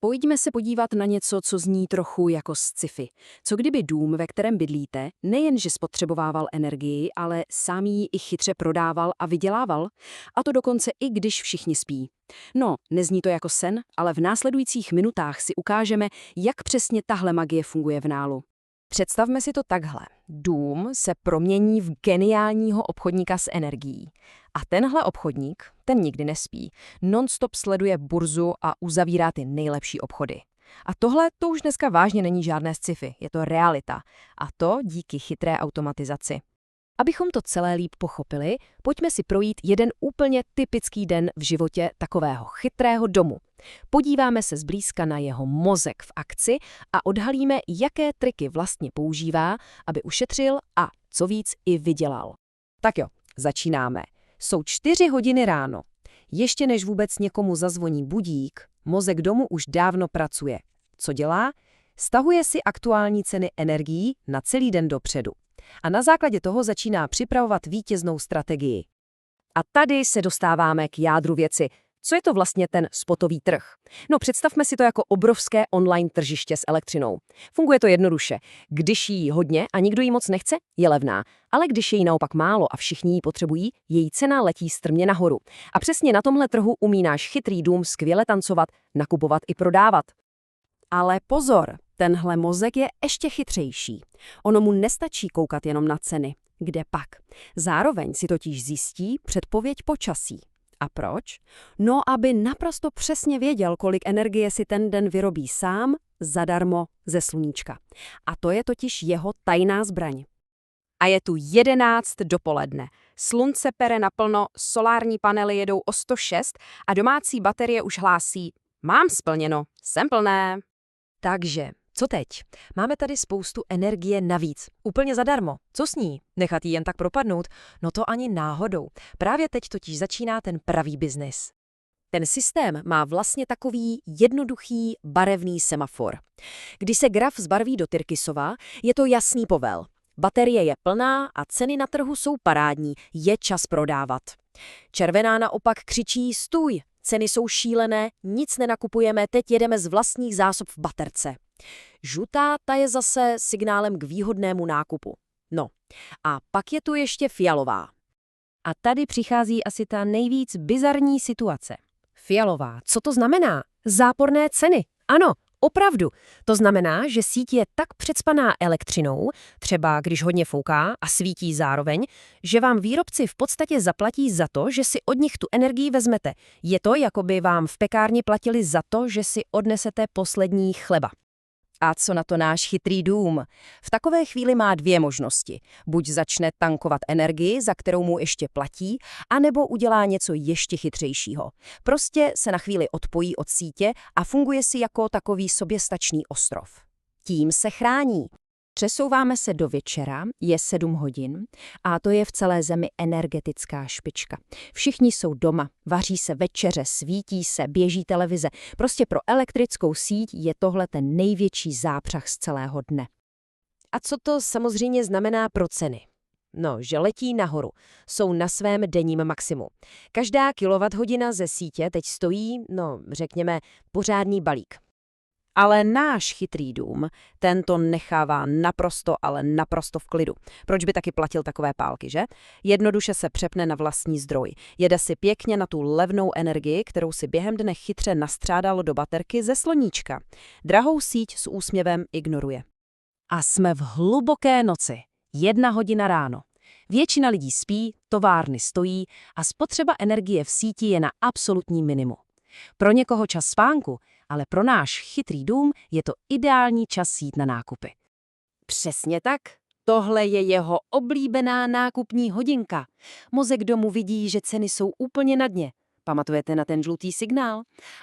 Pojďme se podívat na něco, co zní trochu jako sci-fi. Co kdyby dům, ve kterém bydlíte, nejenže spotřebovával energii, ale sám ji i chytře prodával a vydělával? A to dokonce i když všichni spí. No, nezní to jako sen, ale v následujících minutách si ukážeme, jak přesně tahle magie funguje v nálu. Představme si to takhle. Dům se promění v geniálního obchodníka s energií. A tenhle obchodník, ten nikdy nespí. Non-stop sleduje burzu a uzavírá ty nejlepší obchody. A tohle to už dneska vážně není žádné sci-fi, je to realita. A to díky chytré automatizaci. Abychom to celé líp pochopili, pojďme si projít jeden úplně typický den v životě takového chytrého domu. Podíváme se zblízka na jeho mozek v akci a odhalíme, jaké triky vlastně používá, aby ušetřil a, co víc, i vydělal. Tak jo, začínáme. Jsou 4 hodiny ráno. Ještě než vůbec někomu zazvoní budík, mozek domu už dávno pracuje. Co dělá? Stahuje si aktuální ceny energií na celý den dopředu. A na základě toho začíná připravovat vítěznou strategii. A tady se dostáváme k jádru věci. Co je to vlastně ten spotový trh? No, představme si to jako obrovské online tržiště s elektřinou. Funguje to jednoduše. Když jí hodně a nikdo jí moc nechce, je levná. Ale když je jí naopak málo a všichni ji potřebují, její cena letí strmě nahoru. A přesně na tomhle trhu umí náš chytrý dům skvěle tancovat, nakupovat i prodávat. Ale pozor, tenhle mozek je ještě chytřejší. Ono mu nestačí koukat jenom na ceny. Kde pak? Zároveň si totiž zjistí předpověď počasí. A proč? No, aby naprosto přesně věděl, kolik energie si ten den vyrobí sám, zadarmo ze sluníčka. A to je totiž jeho tajná zbraň. A je tu 11 dopoledne. Slunce pere naplno, solární panely jedou o 106 a domácí baterie už hlásí: mám splněno, jsem plné. Takže, co teď? Máme tady spoustu energie navíc. Úplně zadarmo. Co s ní? Nechat ji jen tak propadnout? No to ani náhodou. Právě teď totiž začíná ten pravý biznis. Ten systém má vlastně takový jednoduchý barevný semafor. Když se graf zbarví do tyrkysova, je to jasný povel. Baterie je plná a ceny na trhu jsou parádní. Je čas prodávat. Červená naopak křičí: stůj! Ceny jsou šílené, nic nenakupujeme, teď jedeme z vlastních zásob v baterce. Žlutá, ta je zase signálem k výhodnému nákupu. No, a pak je tu ještě fialová. A tady přichází asi ta nejvíc bizarní situace. Fialová, co to znamená? Záporné ceny. Ano, opravdu. To znamená, že síť je tak přecpaná elektřinou, třeba když hodně fouká a svítí zároveň, že vám výrobci v podstatě zaplatí za to, že si od nich tu energii vezmete. Je to, jako by vám v pekárně platili za to, že si odnesete poslední chleba. A co na to náš chytrý dům? V takové chvíli má 2 možnosti. Buď začne tankovat energii, za kterou mu ještě platí, anebo udělá něco ještě chytřejšího. Prostě se na chvíli odpojí od sítě a funguje si jako takový soběstačný ostrov. Tím se chrání. Přesouváme se do večera, je 7 hodin a to je v celé zemi energetická špička. Všichni jsou doma, vaří se večeře, svítí se, běží televize. Prostě pro elektrickou síť je tohle ten největší zápřah z celého dne. A co to samozřejmě znamená pro ceny? No, že letí nahoru. Jsou na svém denním maximu. Každá kilowatthodina ze sítě teď stojí, řekněme, pořádný balík. Ale náš chytrý dům, ten to nechává naprosto, ale naprosto v klidu. Proč by taky platil takové pálky, že? Jednoduše se přepne na vlastní zdroj. Jede si pěkně na tu levnou energii, kterou si během dne chytře nastřádalo do baterky ze sloníčka. Drahou síť s úsměvem ignoruje. A jsme v hluboké noci. 1 hodina ráno. Většina lidí spí, továrny stojí a spotřeba energie v síti je na absolutní minimu. Pro někoho čas spánku, ale pro náš chytrý dům je to ideální čas jít na nákupy. Přesně tak. Tohle je jeho oblíbená nákupní hodinka. Mozek domu vidí, že ceny jsou úplně na dně. Pamatujete na ten žlutý signál?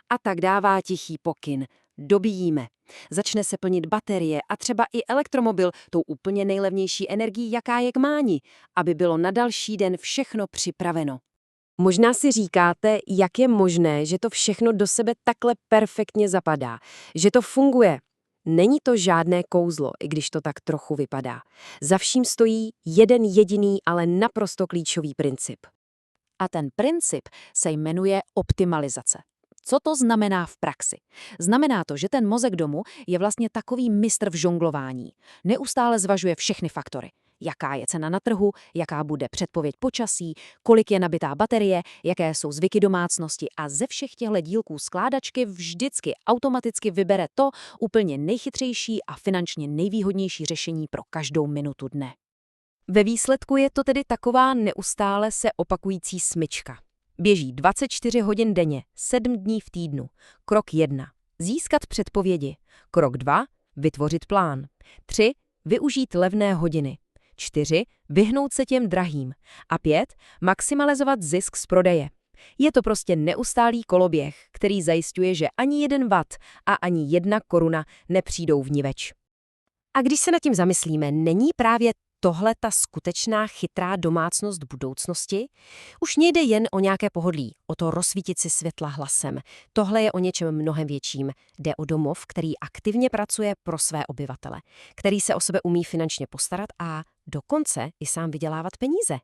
A tak dává tichý pokyn. Dobíjíme. Začne se plnit baterie a třeba i elektromobil tou úplně nejlevnější energií, jaká je k máni, aby bylo na další den všechno připraveno. Možná si říkáte, jak je možné, že to všechno do sebe takhle perfektně zapadá, že to funguje. Není to žádné kouzlo, i když to tak trochu vypadá. Za vším stojí jeden jediný, ale naprosto klíčový princip. A ten princip se jmenuje optimalizace. Co to znamená v praxi? Znamená to, že ten mozek domu je vlastně takový mistr v žonglování. Neustále zvažuje všechny faktory. Jaká je cena na trhu, jaká bude předpověď počasí, kolik je nabitá baterie, jaké jsou zvyky domácnosti a ze všech těchto dílků skládačky vždycky automaticky vybere to úplně nejchytřejší a finančně nejvýhodnější řešení pro každou minutu dne. Ve výsledku je to tedy taková neustále se opakující smyčka. Běží 24 hodin denně, 7 dní v týdnu. Krok 1. Získat předpovědi. Krok 2. Vytvořit plán. 3. Využít levné hodiny. 4. Vyhnout se těm drahým. A 5. Maximalizovat zisk z prodeje. Je to prostě neustálý koloběh, který zajišťuje, že ani 1 watt a ani 1 koruna nepřijdou vniveč. A když se nad tím zamyslíme, není právě tohle ta skutečná chytrá domácnost budoucnosti? Už nejde jen o nějaké pohodlí, o to rozsvítit si světla hlasem. Tohle je o něčem mnohem větším. Jde o domov, který aktivně pracuje pro své obyvatele, který se o sebe umí finančně postarat a dokonce i sám vydělávat peníze.